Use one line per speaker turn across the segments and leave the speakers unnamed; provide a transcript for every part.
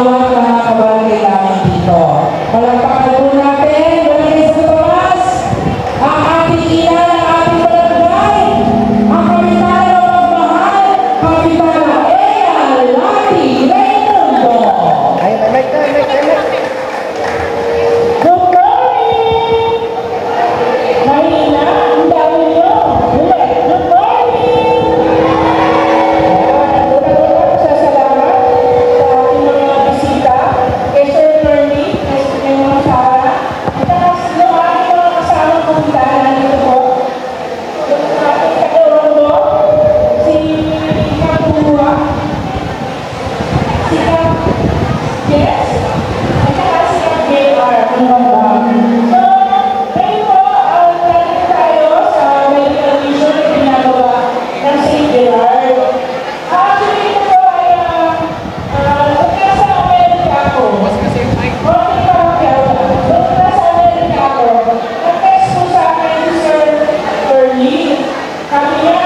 bawat mga kabarangay namin dito. Palagpakan po natin, Barangay Santo Tomas, ang ating ina, ang ating barangay, ang kapitana ng magmahal, Kapitana Ea Lati Reynondo.
Ay, may.
Good morning! Mahina, ang dami nyo. Good morning! Salamat sa ating mga bisita, kay Sir Ernie, kay mga Sarah, at yung ating mga kasamang kapitan dito po. Yung ating kagawando, si Kapuwa, si Yes, at saka si JR, So, ngayon po, nandito tayo sa medical mission na ginagawa ng St. Gerard. Actually, ito po ay nasa Amerika ako. Okay pa nasa Amerika ako. Nag-test po sa akin si Sir Ernie. Sabi niya,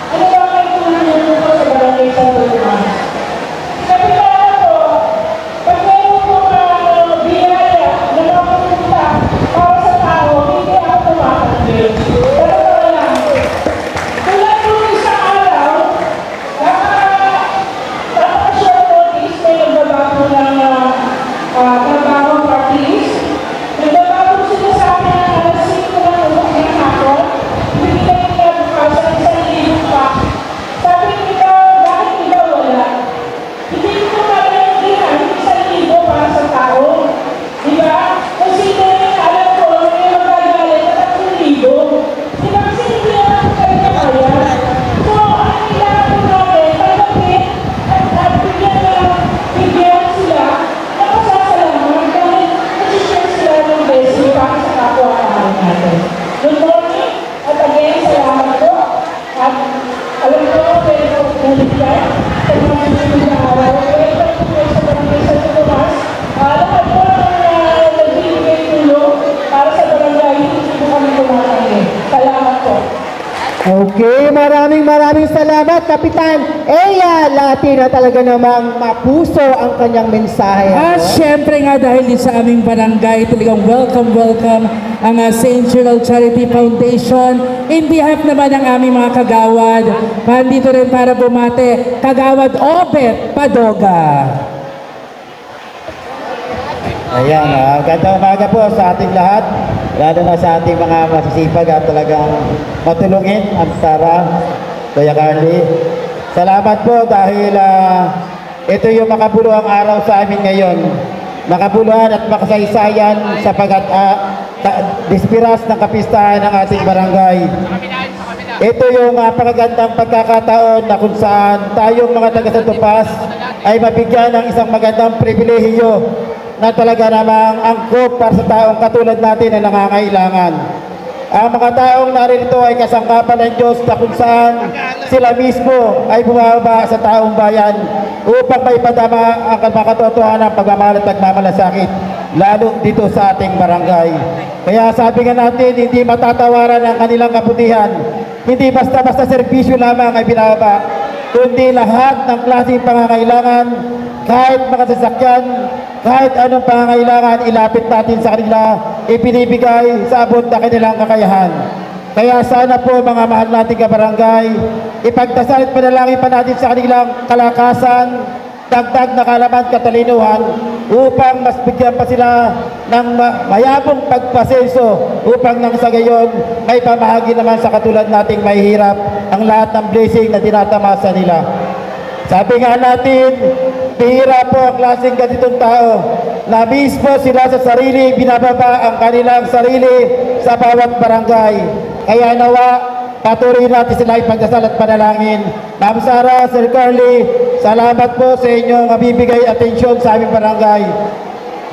ano ba kayo tulungan po sa Barangay Santo Tomas? Sabi niya po, pag meron po biyaya na mapupunta para sa tao, hindi ako tumakagin. Pero ito lang. Tulad nung isang araw, napaka-short notice, may nagbabago ng trabaho party list. Nagbabago sila sa akin ng alas 5 ng hapon. Binigay nila bukasan 1,000 pa. Sabi nila, bakit ikaw wala? Hindi ko maintindihan, 1,000 para sa tao. Diba? Kung sino yung alam ko, may magagalit na 3,000. Diba? Kasi hindi naman talaga kaya. So, ang kailangan ko natin, tanggapin at bigyan sila na pasasalamat dahil nag-share sila ng blessing para sa kapwa-kapwa natin. Good morning, at again, salamat po. At alam ko, pwede ko nalitan sa mga susunod na araw. Pwede ko po sa Barangay Santo Tomas. Lahat po ang nagbibigay tulong para sa barangay, hindi po kami tumatanggi. Salamat po.
Okay, maraming salamat, Kapitan Ea Lati, na talaga namang mapuso ang kanyang mensahe.
At syempre nga dahil din sa aming barangay, talagang welcome ang St. Gerald Charity Foundation. In behalf naman ng aming mga kagawad, pandito rin para bumate, Kagawad Obet Padoga.
Ayan, gandang umaga po sa ating lahat, lalo na sa ating mga masisipag at talagang matulungin, ang Sarah, Kuya Carly. Salamat po dahil ito yung makabuluhang araw sa amin ngayon. Makabuluhan at makasaysayan sapagat dispiras ng kapistahan ng ating barangay. Ito yung napakagandang pagkakataon na kung saan tayong mga taga-Santo Tomas ay mabigyan ng isang magandang pribilehiyo na talaga namang angkop para sa taong katulad natin na nangangailangan. Ang mga taong narito ay kasangkapan ng Diyos na kung saan sila mismo ay bumaba sa taong bayan upang maipadama ang makatotohanan ng pagmamahal at pagmamalasakit, lalo dito sa ating barangay. Kaya sabi nga natin, hindi matatawaran ang kanilang kabutihan. Hindi basta-basta serbisyo lamang ay binababa, kundi lahat ng klaseng pangangailangan, kahit mga sasakyan, kahit anong pangangailangan, ilapit natin sa kanila, ipinibigay sa abot na kanilang kakayahan. Kaya sana po mga mahal nating kabarangay, ipagdasal at panalangin pa natin sa kanilang kalakasan, dagdag na kalaman, katalinuhan, upang mas bigyan pa sila ng mayabong pagpasenso, upang nang sa gayon may pamahagi naman sa katulad nating mahihirap ang lahat ng blessing na tinatamasa nila. Sabi nga natin, bihira po ang klaseng ganitong tao na mismo sila sa sarili binababa ang kanilang sarili sa bawat barangay. Kaya nawa, patuloy natin sila ipagdasal at panalangin. Ma'am Sarah, Sir Carly, salamat po sa inyong mabibigay atensyon sa aming barangay.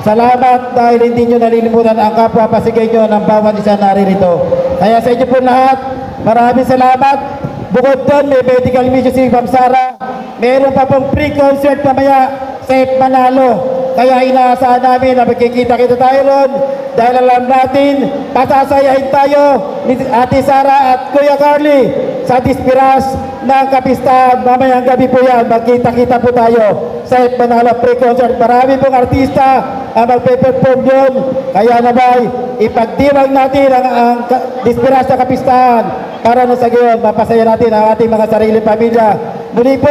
Salamat dahil hindi nyo nalilimutan ang kapwa pasigay nyo ng bawat isa naririto. Kaya sa inyo po lahat, maraming salamat. Bukod doon, may medical mission si Ma'am Sarah. Meron pa pong pre-concert mamaya sa Manalo. Kaya inaasahan namin na magkikita-kita tayo ron dahil alam natin, patasayahin tayo ni Ate Sara at Kuya Carly sa dispiras ng kapistahan. Mamayang gabi po yan, magkita-kita po tayo sa Manala Pre-Concert. Marami pong artista ang magpe-perform yun. Kaya naman, ipagdiwag natin ang dispiras ng kapistahan para na sa gayon, mapasaya natin ang ating mga sariling pamilya. Muli po,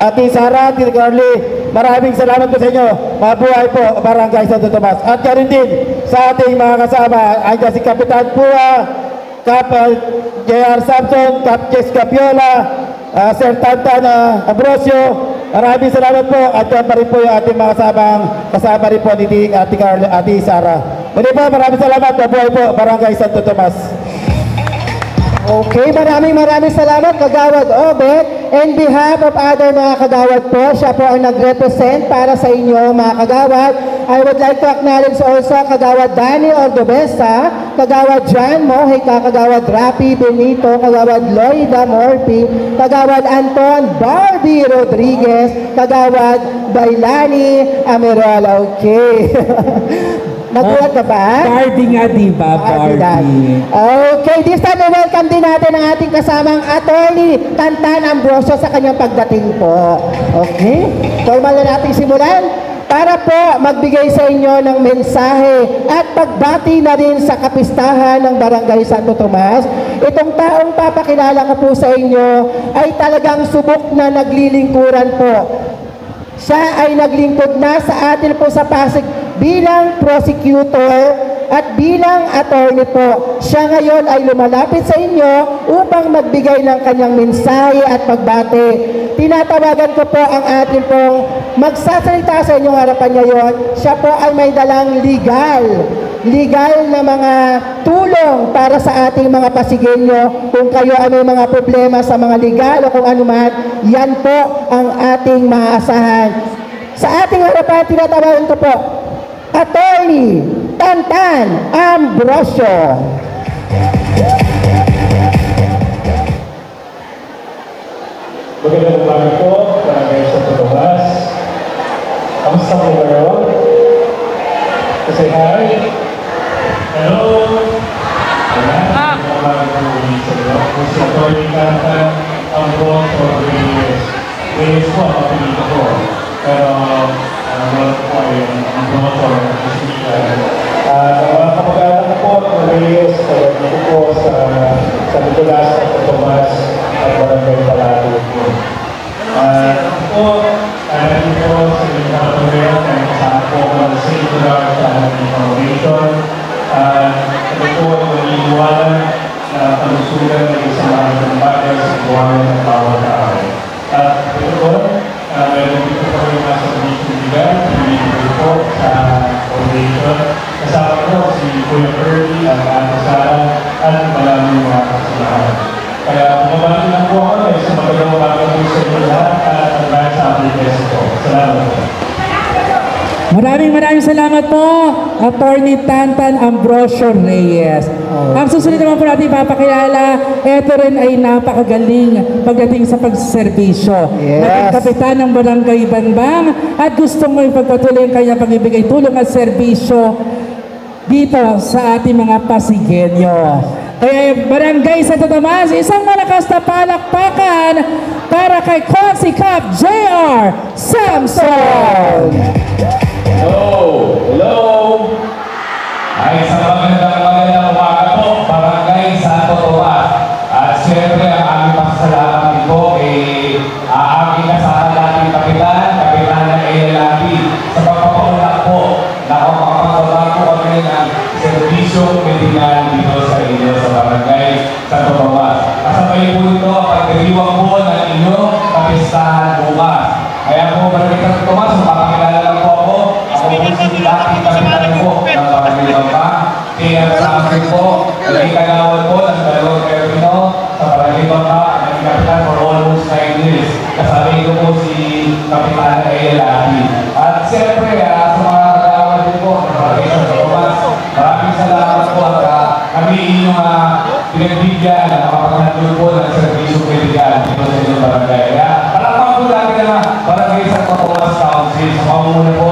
Ate Sara, Ate Carly, maraming salamat po sa inyo. Mabuhay po, Barangay Santo Tomas. At ganoon din sa ating mga kasama, andyan si Kapitan Pua, Kap J.R. Samson, Kap Jess Capiola, Sir Tantan Ambrosio. Maraming salamat po. At yan pa rin po yung ating mga kasama rin po ni Ate Carly, Ate Sara. Muli po, maraming salamat. Mabuhay po, Barangay Santo Tomas.
Okay, maraming salamat Kagawad Obet. In behalf of other mga kagawad po, siya po ang nag-represent para sa inyo mga kagawad. I would like to acknowledge also Kagawad Danny Ordobesa, Kagawad John Mojica, Kagawad Rapi Benito, Kagawad Loida Morphy, Kagawad Anton Barbie Rodriguez, Kagawad Bailani Amerola. Okay. Nagulat ka ba?
Barbie nga, diba? Barbie.
Okay, this time welcome din natin ang ating kasamang attorney Tantan Ambrosio sa kanyang pagdating po. Okay? Formal na natin simulan para po magbigay sa inyo ng mensahe at pagbati na rin sa kapistahan ng Barangay Santo Tomas. Itong taong papakilala ko po sa inyo ay talagang subok na naglilingkuran po. Siya ay naglingkod na sa atin po sa Pasig bilang prosecutor at bilang attorney po. Siya ngayon ay lumalapit sa inyo upang magbigay ng kanyang mensahe at pagbate. Tinatawagan ko po ang atin pong magsasalita sa inyong harapan ngayon. Siya po ay may dalang legal na mga tulong para sa ating mga Pasigenyo. Kung kayo ay may mga problema sa mga legal o kung ano man, yan po ang ating maaasahan. Sa ating harapan, tinatawagan ko po Attorney Tantan Ambrosio.
Magandang umaga po, Barangay Santo Tomas. Kamusta po kayo? Kasi hi. Hello. Ayan, magandang umaga po ulit sa inyo. Kung si Atty. Tantan Ambrosio Reyes po ang kapilito ko. Pero wala po ay Ambrosio ang kapilito. At ang mga kapag-anak po at Reyes, tawag na po sa Nicolas Santo Tomas at Barangay Palado po. Po, nandito po sa inyong kapag-anak na kasama po ang singular sa ating foundation. Ito po ay maniniwala na kalusugan ng isang mga bagay sa buhay ng bawat tao. At ito po, meron dito po yung nasa mission nila, pinili po sa foundation. Kasama po si Kuya Curly at Ate Sara at maraming mga kasalahan. Kaya bumabalik lang po ako sa magandang umaga po sa inyo lahat at hanggang sa ating guest po. Salamat po.
Maraming salamat po, Attorney Tantan Ambrosio Reyes. Ang susunod naman po natin papakilala, ito rin ay napakagaling pagdating sa pagservisyo. Naging kapitan ng Barangay Banbang at gustong may pagpatuloy ang kanyang pag-ibigay tulong at serbisyo dito sa ating mga Pasigenyo. Kaya Barangay Santo Tomas, isang malakas na palakpakan para kay Consi Cap J.R. Samson.
Hello! Ay isang magandang umaga po, Barangay Santo Tomas. At siyempre ang aming pasasalamat po ay aming kasahan natin Kapitan na ALAP sa pagpapaulak po na makapagpapag po kami ng serbisyong medikal dito sa inyo sa Barangay Santo Tomas. Kasabay po ito ang pagdiriwang po ng inyong kapistahan bukas. Kaya po Barangay Santo Tomas, mapapakilala lang po ako. Ako po si Laki Kapitan po ng Barangay Banbang. Kaya sa akin po, naging kagawad po ng dalawang termino sa Barangay Banbang at naging kapitan for almost 9 years. Kasabay ko po si Kapitan ALAP. At siyempre, sa mga kagawad din po ng Barangay Santo Tomas, maraming salamat po at kami inyong pinagbigyan na makapaghandol po ng serbisyong medikal dito sa inyong barangay. Kaya palakpak po natin naman Barangay Santo Tomas Council sa pamumuno po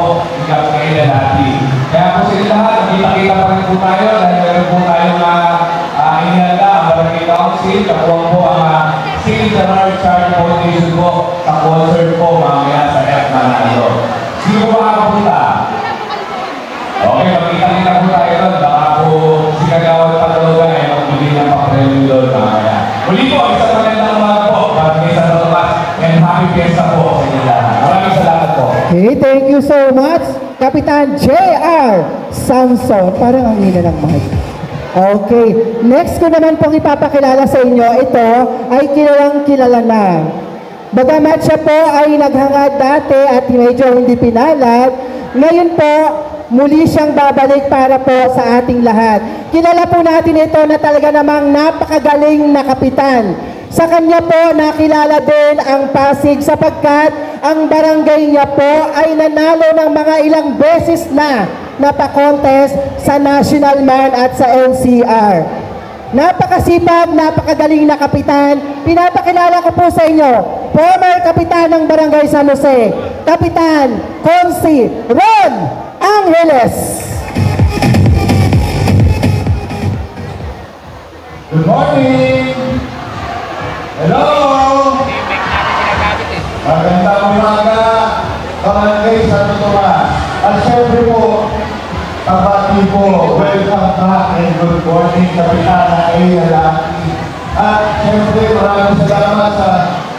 magdala ang Barangay Council, kapuha po ang St. Gerard Charity Foundation po sa concert po mamaya sa F Manalo. Sino po makakapunta? Okay, magkita-kita po tayo doon. Baka po si Kagawad Patologa ay magbili ng papremyo doon mamaya. Muli po, isang magandang umaga po para kay San Tomas and happy fiesta po sa inyo lahat. Maraming salamat po.
Okay, thank you so much, Kapitan J.R. Samson. Parang ang hina ng mic. Okay, next ko naman pong ipapakilala sa inyo, ito ay kilalang kilala na. Bagamat siya po ay naghangad dati at medyo hindi pinalad, ngayon po, muli siyang babalik para po sa ating lahat. Kilala po natin ito na talaga namang napakagaling na kapitan. Sa kanya po nakilala din ang Pasig sapagkat ang barangay niya po ay nanalo ng mga ilang beses na napakontest sa National Man at sa NCR. Napakasipag, napakagaling na kapitan. Pinapakilala ko po sa inyo, former kapitan ng Barangay San Jose, Kapitan Consi Ron Angeles.
Good morning! Hello! Magandang umaga, Barangay Santo Tomas. At syempre po, kabati po, welcome back and good morning, Kapitana Ayala. At syempre, maraming salamat sa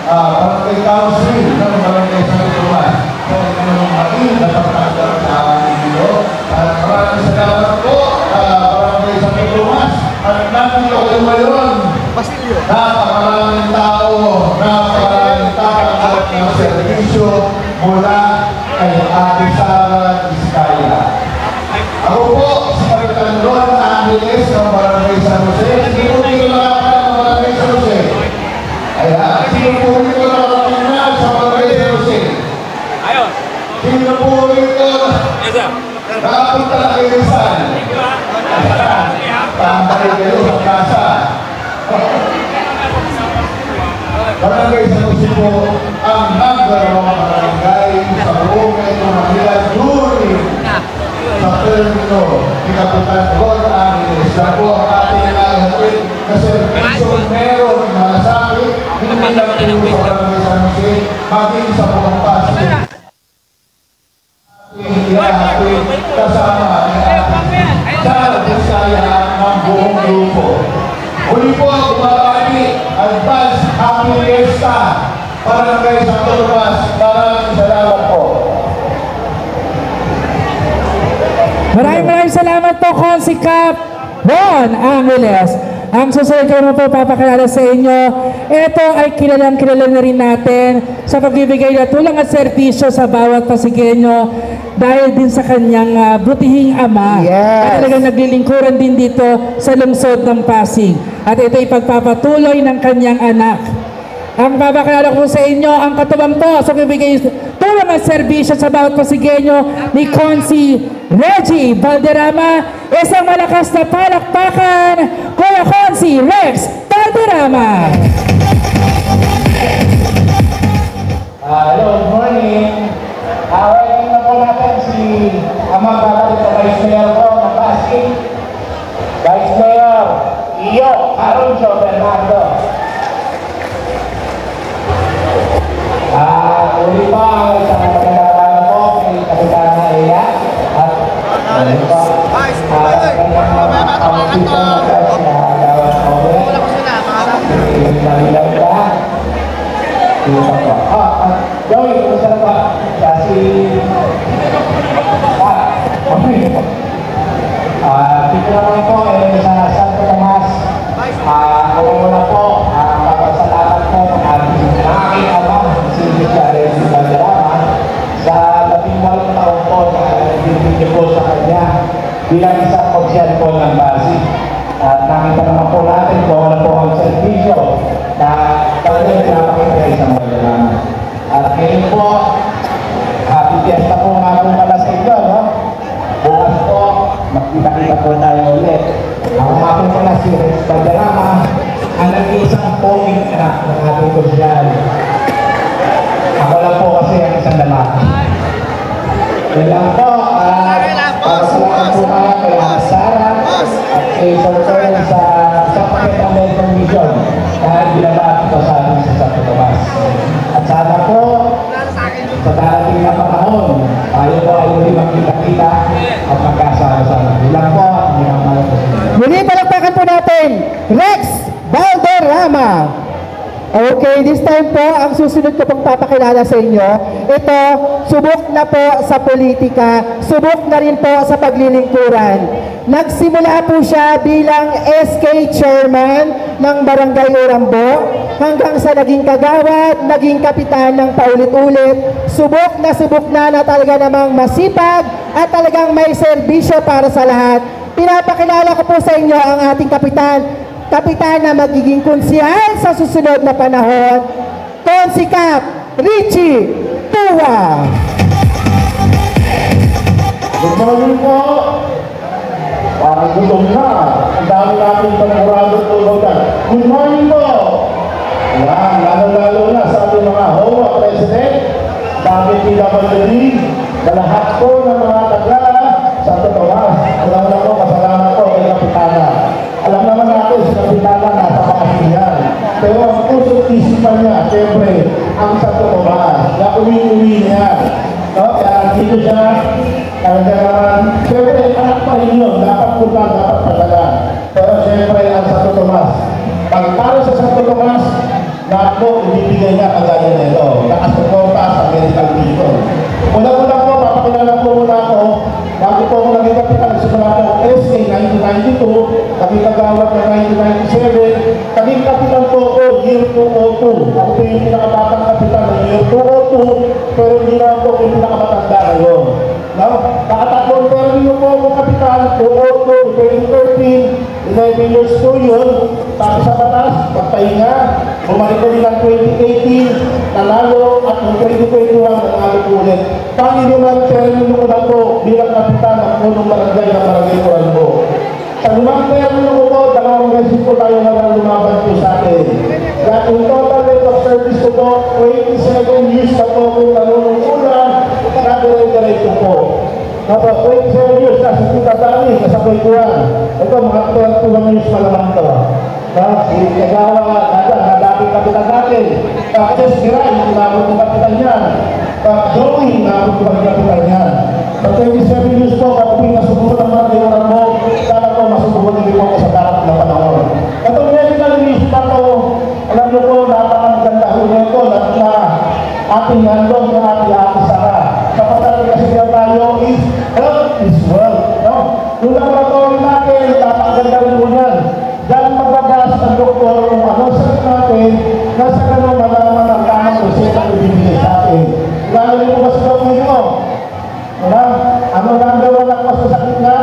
Barangay Council ng Barangay Santo Tomas. So, inyong maing na pagkakaroon sa aking video. At maraming salamat po, Barangay Santo Tomas. At nandito kayo ngayon. Napakaraming tao, napakaraming tao ng servisyo mula kay Ate Sara Vizcaya. Ako po, si Kapitan Ron Angeles ng Barangay San Jose. Sino po yung nakakita ng Barangay San Jose? Ayan, sino po yung nakakita sa Barangay San Jose? Sino po yung nakapunta na kay Rizal? Tambay kayo sa plaza. Barangay San Jose po ang nagdarawang barangay sa buong Metro Manila during sa termino ni Kapitan Ron Angeles. Na po ang ating nagahatid na servisyo meron malasakit hindi lang po sa Barangay San Jose maging sa buong Pasig. Iahatid kasama ni ating Sara Vizcaya ng buong grupo. Muli po ang bumabati, advance happy fiesta Barangay Santo Tomas. Maraming salamat po.
Maraming salamat po, Consi Cap Ron Angeles. Ang susunod ko naman po papakilala sa inyo, ito ay kilalang kilala na rin natin sa pagbibigay na tulong at serbisyo sa bawat Pasigueño dahil din sa kanyang butihing ama. At talagang naglilingkuran din dito sa lungsod ng Pasig. At ito ay pagpapatuloy ng kanyang anak. Ang papakilala ko sa inyo, ang katubang po sa pagbibigay tulong at serbisyo sa bawat Pasigueño ni Consi Reggie Valderrama. Isang malakas na palakpakan, Kuya Consi Rex Valderrama.
Hello, good morning. Welcome na po natin si Amang Babalit na Vice Mayor po ng Pasig. Vice Mayor Iyo Caruncho Bernardo. Uli po ang isang magandang po kay Kapitana Eya at uli po Joey, kumusta na ba? Siya si... Dito naman po sa Santo Tomas. Ako muna po, papasalamat po ang aking ama, si Reggie Valderrama, sa 18 taon po na nagbibigay po sa kanya bilang isang opisyal po ng Pasig. At nakita naman po natin kung ano po ang servisyo na talagang pinapakita kay isang Valderrama. At ngayon po, happy fiesta po nga po pala sa inyo, no? Bukas po, magkita-kita po tayo ulit. Ako nga po pala si Rex Valderrama, ang nag-iisang ponging anak ng ating konsyal. Ako lang po kasi ang isang lalaki. Yan lang po, para sa lahat po mga kay Sara at kay Sir Kern sa pakitang
binabati ko sa ating sa Santo Tomas. At sana po, sa darating na panahon, tayo po ay muli magkita-kita at magkasama-sama. Ilang po, hindi ang mahal po.
Muli palakpakan po natin, Rex Valderrama. Okay, this time po, ang susunod ko pong papakilala sa inyo, ito, subok na po sa politika, subok na rin po sa paglilingkuran. Nagsimula po siya bilang SK Chairman ng Barangay Urambo, hanggang sa naging kagawad, naging kapitan ng paulit-ulit. Subok na talaga namang masipag at talagang may serbisyo para sa lahat. Pinapakilala ko po sa inyo ang ating kapitan na magiging konsihal sa susunod na panahon, Konsikap Richie Tuwa.
Good morning po. Parang gutom na. Ang dami natin panagurado tulog na. Good morning po. Yan, lalo-lalo na sa ating mga HOA President, dami PWD, na lahat po ng mga taga Santo Tomas. Alam po, kasalamat po kay Kapitana. Alam naman natin si Kapitana nasa pakasiyan. Pero ang puso't isipan niya, siyempre, ang Santo Tomas. Na uwi-uwi niya. No? Kaya dito siya, kaya naman, siyempre, anak pa rin yun. Dapat punta, dapat padala. Pero siyempre, ang Santo Tomas. Pag para sa Santo Tomas, lahat po, ibibigay niya kagaya na ito. Nakasuporta sa medical people. Una-una po, papakilala po muna ako. Bago po ako naging kapitan, nagsimula po SK 1992, naging kagawad ng 1997, naging kapitan po ako year 202. Ako po yung pinakabatang kapitan ng year 202, pero hindi na po yung pinakamatanda ngayon. No? Nakatatlong termino po ako kapitan, 202, 2013, 11 years po yun. Sabi sa batas, magpahinga, bumalik ko din ng 2018, nanalo, at ng 2021, nanalo po ulit. Panginoon, termino ko na po bilang kapitan ng punong barangay ng Barangay Urambo. Sa lumang termino ko po, 2 beses po tayo na lumaban po sa atin. Kaya in total rate of service ko po, 27 years na po kung nanunungkulan, nakadire-diretso po. Napo, 27 years na sa kita dami, kasabay ko yan. Ito, mga 21 years malamang ito. Si Kagawa, na dating kapitan natin. Kasi Giray, inabot ko kapitan yan. Joey, inabot ko kapitan yan. Sa 27 years po, kapag nasubukan ng mga kailangan mo, sana po masubukan din po sa dapat na panahon. Itong medical news pa po, alam niyo po, napakaganda ho nito, na ating handong ng ating Ate Sara. Kapatid kasi niya tayo is health is wealth. No? Yung laboratory natin, napakaganda rin po yan. Diyan magbabas ang doktor kung ano sa natin, nasa ganun malaman ang tamang reseta na ibibigay sa atin. Lalo niyo ba sa doktor nyo? Ano lang daw ang masasakit na?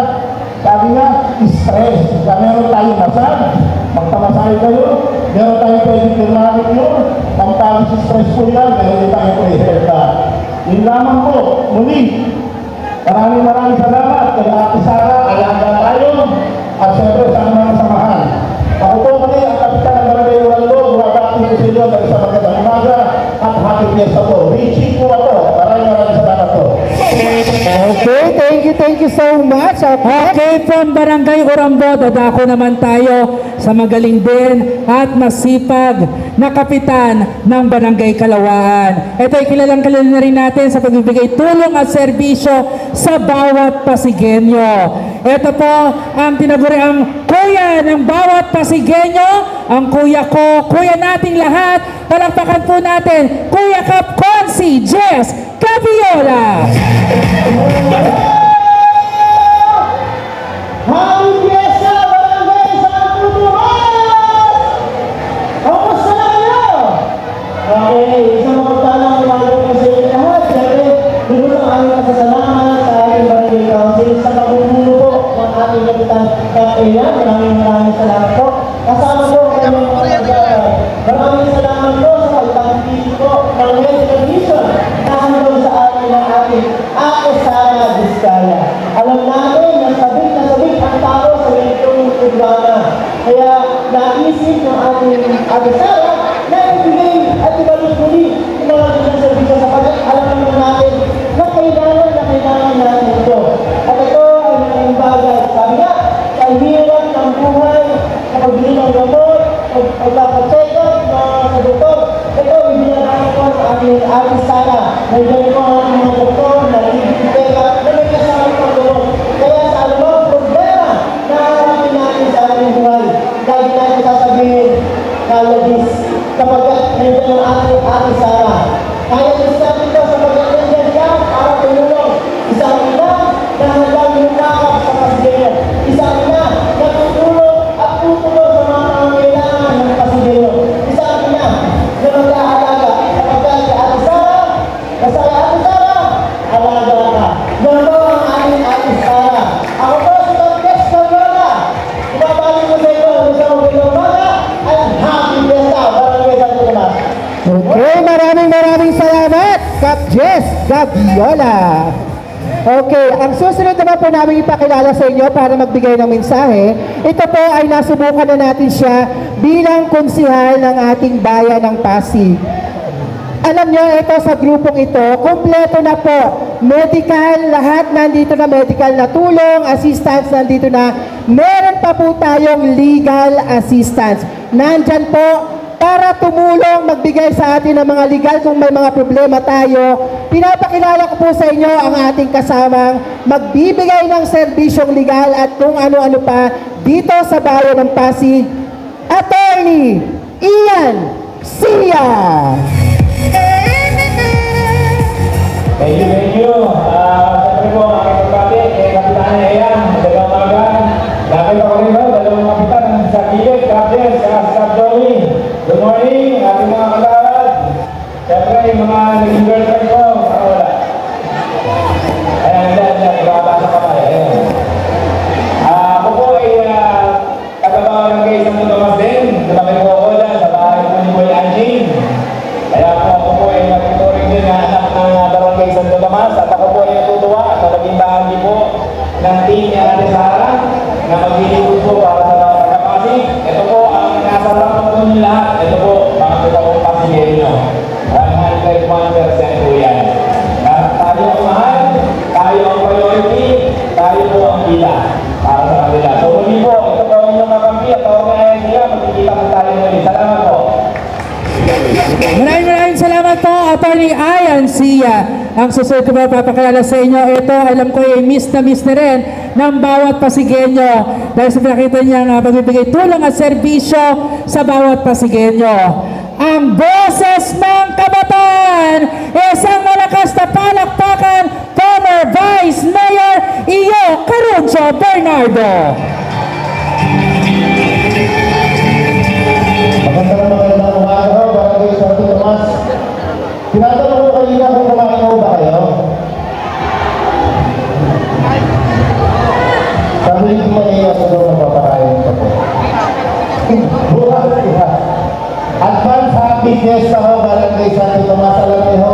Sabi nga, stress. Kaya meron tayong massage, magpamasahe kayo, meron tayong pwedeng therapy yun, pampawin si stress po yan, meron tayong pre-herta. Yun lamang po, muli, maraming salamat kay Ate Sara, alaga tayo, at siyempre sa mga samahan. Ako po muli ang kapitan ng Barangay Urambo, bumabati ko sa inyo dahil sa magandang umaga at happy fiesta po. Richie po ako. Maraming salamat po.
Okay, thank you so much.
Okay, from Barangay Urambo, dadako naman tayo sa magaling din at masipag na kapitan ng Barangay Kalawaan. Ito ay kilalang na rin natin sa pagbibigay tulong at serbisyo sa bawat Pasigenyo. Ito po ang tinaguriang kuya ng bawat Pasigenyo, ang kuya ko, kuya nating lahat. Palakpakan po natin, Kuya Kap Consi Jess Capiola.
Happy Fiesta, Barangay Santo Tomas! Kamusta na kayo? Okay, isang magtalang umaga po sa inyo lahat. Siyempre, dito ang aming kasasalamat sa ating Barangay Council sa pagbubulo po ng ating kapitan Capiola. Maraming salamat po. Kasama po ang kanyang mga maraming salamat po sa pagtangkili po ng medical mission na handog sa atin ng ating Ate Sara Vizcaya. Alam natin na sabik ang tao sa ganitong programa. Kaya naisip ng ating Ate Sara na ibigay at ibalik muli yung mga ganang servisyo sa alam naman natin na kailangan natin ito. At ito ay mga bagay. Sabi nga, sa hirap ng buhay, sa pagbili ng gamot, pagpapacheck up, Jess Gabiola. Okay, ang susunod naman po namin ipakilala sa inyo para magbigay ng mensahe. Ito po ay nasubukan na natin siya bilang konsihal ng ating bayan ng Pasig. Alam nyo, ito sa grupong ito, kompleto na po. Medical, lahat nandito na, medical na tulong, assistance nandito na. Meron pa po tayong legal assistance. Nandyan po para tumulong, magbigay sa atin ng mga legal kung may mga problema tayo. Pinapakilala ko po sa inyo ang ating kasamang magbibigay ng serbisyong legal at kung ano-ano pa dito sa bayan ng Pasig. Attorney Ian Sia.
Thank you. Siyempre po, ang aking pagkati, Kapitan Ayan, dalawang umaga. Nakita ko rin dalawang kapitan sa gilid, Captain, sa Joey. Good morning, ating mga kalahad. Siyempre, yung mga naging girlfriend ko, wala. Ayan, ibabasa ka pa. Ako po ay taga-barangay sa Tomas din. Tumamit ko ako dyan sa bahay ko ni Boy Anjing. Kaya po ako po ay nagtuturing din na anak ng barangay Santo Tomas at ako po ay natutuwa at naging bahagi po ng team ni Ate Sara na maglilingkod po para sa mga kapasig. Ito po ang nasa lapang po nyo lahat. Ito po, mga tutawang pasigay nyo. 101% po yan. Tayo ang mahal, tayo ang priority, tayo po ang kita para sa kanila. So muli po, ito po ang inyong kakampi at tawag na ayan nila, magkikita po tayo ngayon. Salamat po.
Maraming salamat po, Attorney Ian Sia. Ang susunod ko pa papakilala sa inyo, ito alam ko ay miss na rin ng bawat Pasigenyo dahil sa pinakita niyang magbibigay tulong at serbisyo sa bawat Pasigenyo. Ang boses ng kabataan, isang malakas na palakpakan, former Vice Mayor Iyo Caruncho Bernardo.
Magandang umaga, Barangay Santo Tomas. Tinatanong ko kanina kung kumain mo ba kayo? Sabi ko kanina sa doon na papakain ko po. Bukas siya. Advance happy fiesta ho, Barangay Santo Tomas. Alam niyo,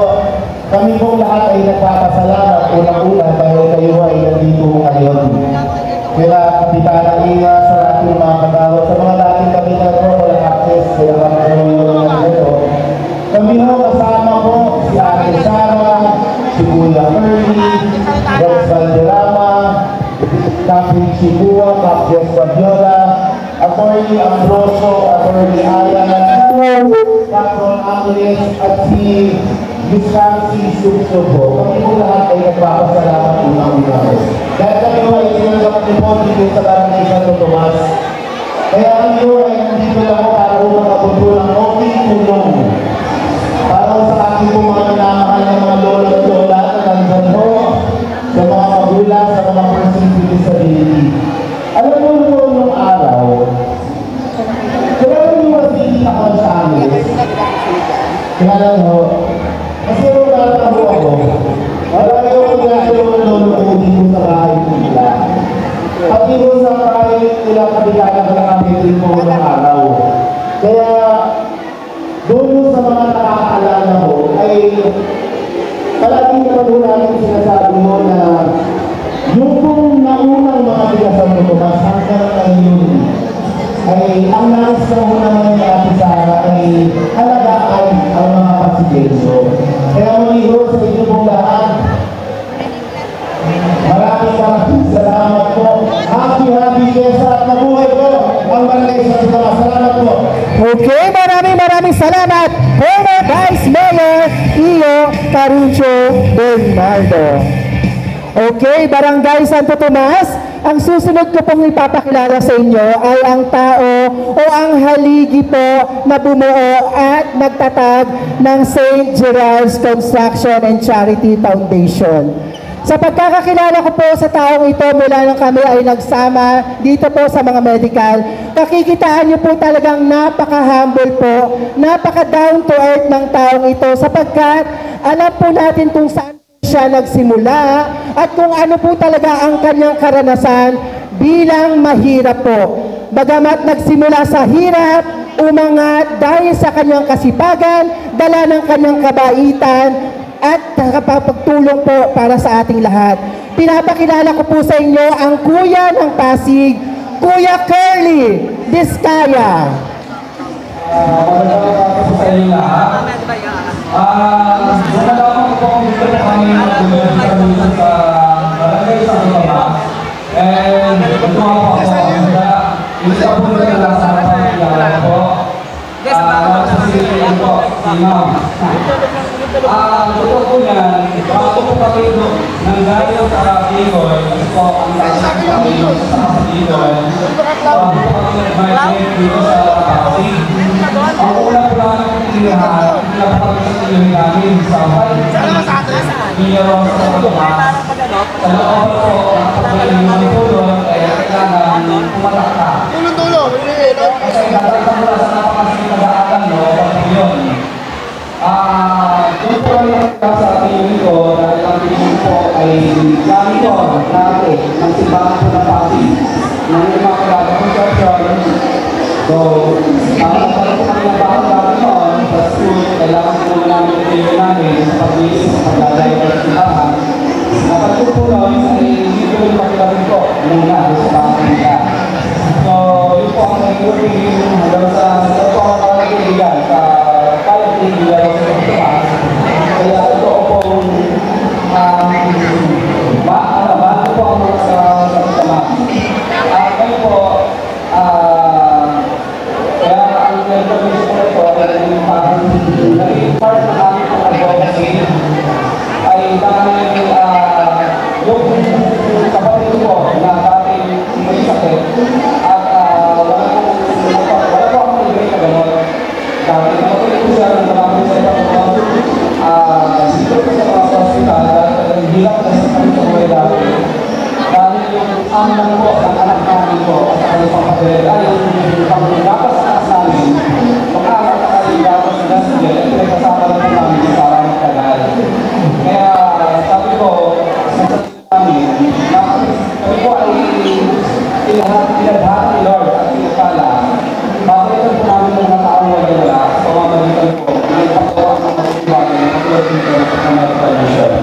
kami po lahat ay nagpapasalamat unang-una dahil kayo ay nandito ngayon. Kaya Kapitana Inga sa lahat ng mga kagawad, sa mga dating kapitan ko, wala access, kaya kami kami ho kasama po si Ate Sara, si Kuya Ernie, Rex Valderrama, Captain Chibua, Captain Guardiola, Attorney Ambrosio, Attorney Ayan, Captain Angeles, at si Viscansi Subsobo. Kami po lahat ay nagpapasalamat unang-una. Dahil kami po ay sinagap ni po dito sa Barangay Santo Tomas. Kaya kami po ay nandito lang po para po makapunto ng okay tulong. Para sa aking po mga minamahal ng mga lola at lola at nandun po sa mga magulang, sa mga persons with disability. Alam mo po nung araw, kaya yung masikita ko sa amin, kaya lang ho, kasi yung natabo ako, wala yung ginagawa ng lolo ko dito sa bahay nila. At dito sa bahay nila kapitana ka lang ang po ng araw. Kaya, doon sa mga nakakaalala mo ay palagi naman mo namin sinasabi mo na yung kung naunang mga bigasan mo Tomas hanggang ngayon ay ang nais na mo naman ni Ate Sara ay alagaan ang mga Pasigenyo. Kaya maliho sa inyo pong lahat, maraming salamat po. Happy fiesta at mabuhay po ang Barangay Santo Tomas. Salamat po.
Okay, maraming salamat, former Vice Mayor Iyo Caruncho Bernardo. Okay, Barangay Santo Tomas, ang susunod ko pong ipapakilala sa inyo ay ang tao o ang haligi po na bumuo at nagtatag ng St. Gerard's Construction and Charity Foundation. Sa pagkakakilala ko po sa taong ito mula nang kami ay nagsama dito po sa mga medical, nakikitaan niyo po talagang napaka-humble po, napaka-down to earth ng taong ito sapagkat alam po natin kung saan siya nagsimula at kung ano po talaga ang kanyang karanasan bilang mahirap po. Bagamat nagsimula sa hirap, umangat dahil sa kanyang kasipagan, dala ng kanyang kabaitan, at nakapagtulong po para sa ating lahat. Pinapakilala ko po sa inyo ang Kuya ng Pasig, Kuya Curly Diskaya.
Magandang araw po sa inyo lahat. Nalaman ko po kung dito na kami mag-ulit sa barangay sa Totoma. And nagtuwa po ako. Isa po nila lang sa harapan po. Nagsasilihan po si Ma'am. Totoo po yan, bago po kami nanggaling sa Bicol, kasi po ang lakas kami sa Bicol, bago po kami nag-migrate dito sa Pasig. Ang unang plano po tinihan, pinapakagsasilin namin sa Biyarong sa Totoma. Sa loob po, nakapagaling ng tulong, kaya kailangan pumatak ka.
Tulong-tulong!
Kasi nakita mo na sa napakasin nag-aaral, no? Pag yun. Doon po ang nakita sa tingin ko dahil ang tingin ko ay janitor natin ng simbahan po ng Pasig ng mga kalaga construction. So, nagkaroon po kami ng bahan namin noon sa school, kailangan po namin tingin namin sa pag-iis sa paglalay ng simbahan. Nakatulog po noon ay hindi ko rin pakilamin po muna sa bahan nila. So, yun po ang naging hanggang sa ito ang kaibigan sa kaibigan sa Pilipinas. Kaya ito pong bago po ang mga sa Pilipinas. Ngayon po, kaya ang nagpapagis po ito ay naging part ng aming advocacy ay dahil yung kapatid ko na dating may sakit at wala po akong ibig na gano'n. Dahil kapatid ko siya ng maraming sa ibang sito ko sa mga hospital at hindi lang na sa kami sa buhay dati. Dahil yung amang po ang anak namin po at sa kanyang kapatid ay yung panggapas sa anak namin mag-aaral na kayo gapas na nasin at pinagkasama lang po namin para magtagal. Kaya sabi ko sa namin na kami po ay pinadhati ni Lord at pinagkala bakit po namin mga taong wala sa pamamagitan po na ipagawa ng mga bagay na katulad dito sa mga tradisyon.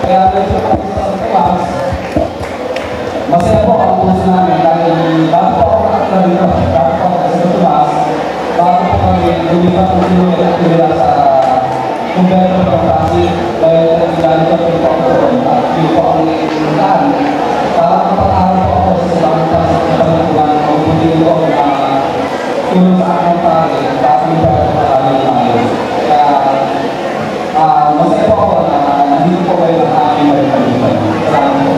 Kaya medyo kami sa Tomas, masaya po ang puso namin dahil bago po ako nakakita dito, bago po ako sa Tomas, bago po kami lumipat ng sinulit at nila sa kumpleto ng Pasig dahil nagigani ko po ako doon at yun po ang iintaan. Para kapag-aral po ako sa Salamat sa pagkakulang o hindi ko tulong sa aking pare, bakit hindi ako maraming tayo. Kaya masaya po ako na nandito po kayo ng aking maripalitan. Salamat po.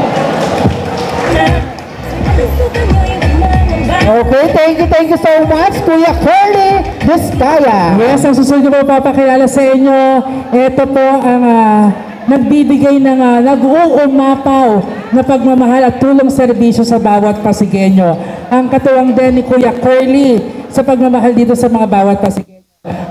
Okay, thank you so much, Kuya Curly Diskaya.
Yes, ang susunod ko po papakilala sa inyo, ito po ang nagbibigay ng nag-uumapaw na pagmamahal at tulong serbisyo sa bawat Pasigueño. Ang katuwang din ni Kuya Curly sa pagmamahal dito sa mga bawat Pasigueño.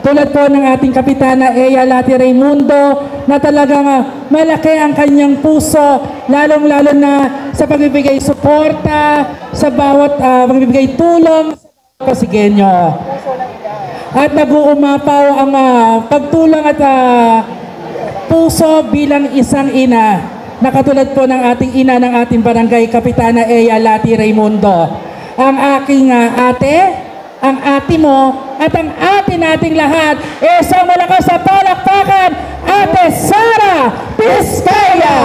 Tulad po ng ating Kapitana Ea Lati Raimundo na talagang malaki ang kanyang puso, lalong-lalo na sa pagbibigay suporta, sa bawat pagbibigay tulong sa bawat Pasigueño. At nag-uumapaw ang pagtulong at puso bilang isang ina, na katulad po ng ating ina ng ating barangay, Kapitana Ea Lati Raimundo. Ang aking ate, ang ate mo, at ang ate nating lahat, isang malakas sa palakpakan, Ate Sara Diskaya!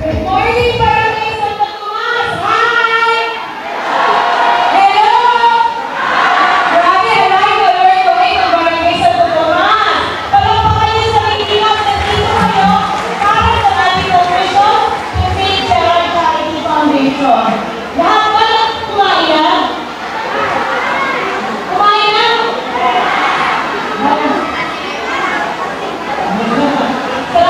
Good morning, Barangay Santo Tomas! Hi! Hello! Grabe, hi, Lord, kami ng Barangay Santo Tomas! Palakpakan niyo sa Pilipinas, nandito kayo para sa ating operation ng St. Gerard Charity Foundation. Lahat ba lang kumain na? Kumain na? Sa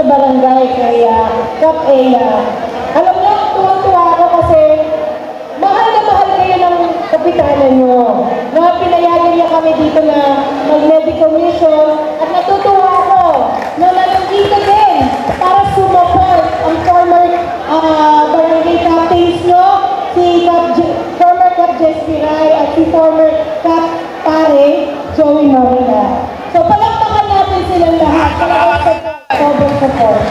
barangay kay Kap Ella. Alam niyo, tuwa-tuwa ako kasi mahal na mahal kayo ng kapitanan nyo. Na pinayagan niya kami dito na mag-medical mission at natutuwa ako na nandito din para sumuport ang former barangay captains nyo, si former Cap Jespiray at si former Cap Pare, Joey Morena. So palakpakan natin silang lahat. Sobrang support.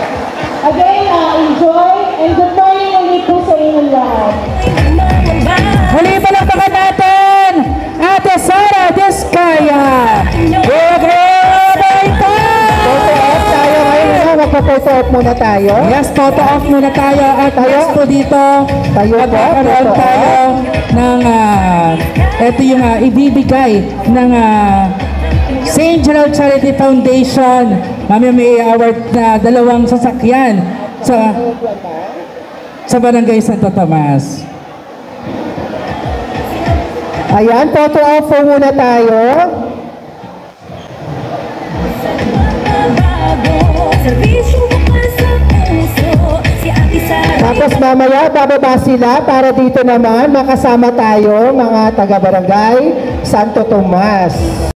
Again, enjoy and good morning ulit po sa inyong lahat.
Muli palakpakan natin Ate Sara Descaya.
Photo off tayo ngayon. Magpa-photo off muna tayo.
Yes, photo off muna tayo at yes po dito.
Tayo po,
magkakaroon
photo
tayo ng ito yung ibibigay ng St. Gerald Charity Foundation. Mami, may award na 2 sasakyan sa Barangay Santo Tomas.
Ayan, photo off po muna tayo. Tapos mamaya bababa sila para dito naman makasama tayo mga taga-barangay Santo Tomas.